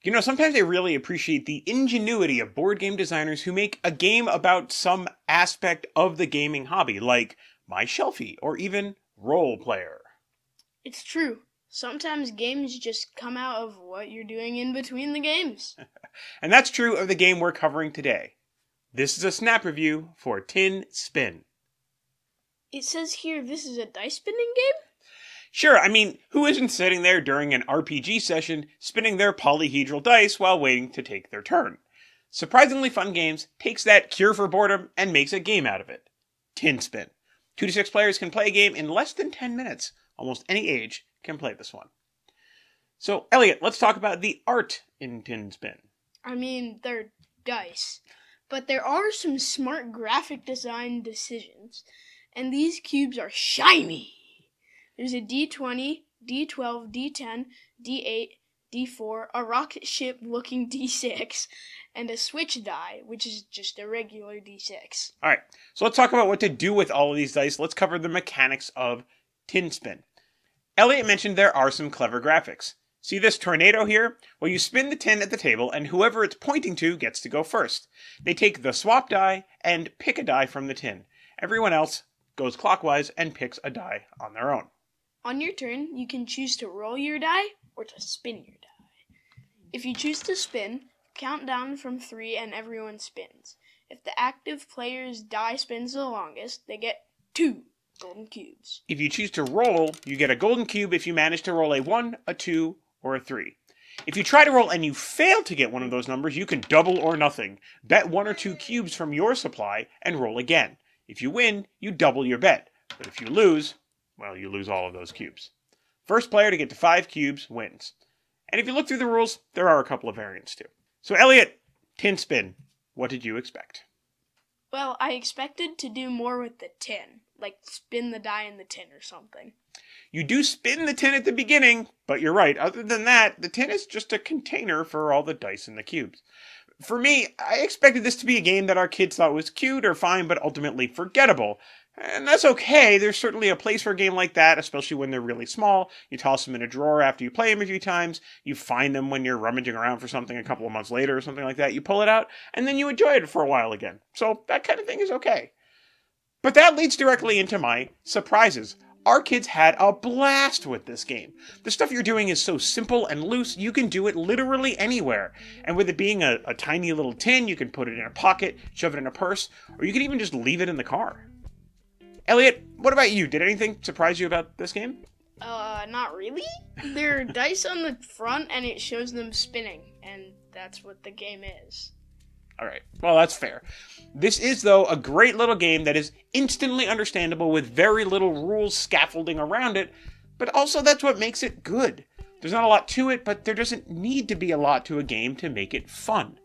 You know, sometimes I really appreciate the ingenuity of board game designers who make a game about some aspect of the gaming hobby, like My Shelfie or even Role Player. It's true. Sometimes games just come out of what you're doing in between the games. And that's true of the game we're covering today. This is a snap review for Tin Spin. It says here this is a dice spinning game? Sure, I mean, who isn't sitting there during an RPG session spinning their polyhedral dice while waiting to take their turn? Surprisingly Fun Games takes that cure for boredom and makes a game out of it. Tin Spin. 2 to 6 players can play a game in less than 10 minutes. Almost any age can play this one. So, Elliot, let's talk about the art in Tin Spin. I mean, they're dice. But there are some smart graphic design decisions. And these cubes are shiny. There's a D20, D12, D10, D8, D4, a rocket ship looking D6, and a switch die, which is just a regular D6. Alright, so let's talk about what to do with all of these dice. Let's cover the mechanics of Tin Spin. Elliot mentioned there are some clever graphics. See this tornado here? Well, you spin the tin at the table, and whoever it's pointing to gets to go first. They take the swap die and pick a die from the tin. Everyone else goes clockwise and picks a die on their own. On your turn, you can choose to roll your die or to spin your die. If you choose to spin, count down from 3 and everyone spins. If the active player's die spins the longest, they get 2 golden cubes. If you choose to roll, you get a golden cube if you manage to roll a 1, a 2, or a 3. If you try to roll and you fail to get one of those numbers, you can double or nothing. Bet 1 or 2 cubes from your supply and roll again. If you win, you double your bet. But if you lose, well, you lose all of those cubes. First player to get to 5 cubes wins. And if you look through the rules, there are a couple of variants too. So Elliot, Tin Spin, what did you expect? Well, I expected to do more with the tin, like spin the die in the tin or something. You do spin the tin at the beginning, but you're right. Other than that, the tin is just a container for all the dice and the cubes. For me, I expected this to be a game that our kids thought was cute or fine, but ultimately forgettable. And that's okay. There's certainly a place for a game like that, especially when they're really small. You toss them in a drawer after you play them a few times. You find them when you're rummaging around for something a couple of months later or something like that. You pull it out, and then you enjoy it for a while again. So that kind of thing is okay. But that leads directly into my surprises. Our kids had a blast with this game. The stuff you're doing is so simple and loose, you can do it literally anywhere. And with it being a tiny little tin, you can put it in a pocket, shove it in a purse, or you can even just leave it in the car. Elliot, what about you? Did anything surprise you about this game? Not really. There are dice on the front and it shows them spinning, and that's what the game is. Alright, well that's fair. This is, though, a great little game that is instantly understandable with very little rules scaffolding around it, but also that's what makes it good. There's not a lot to it, but there doesn't need to be a lot to a game to make it fun.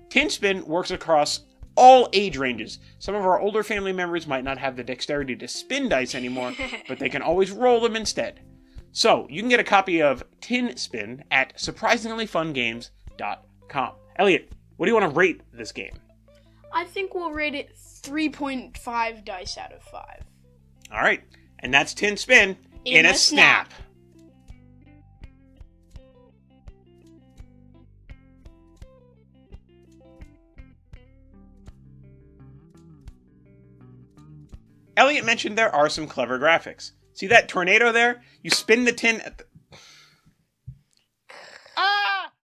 Tin Spin works across all age ranges. Some of our older family members might not have the dexterity to spin dice anymore, but they can always roll them instead. So, you can get a copy of Tin Spin at surprisinglyfungames.com. Elliot, what do you want to rate this game? I think we'll rate it 3.5 dice out of 5. Alright, and that's Tin Spin in a snap. Elliot mentioned there are some clever graphics. See that tornado there? You spin the tin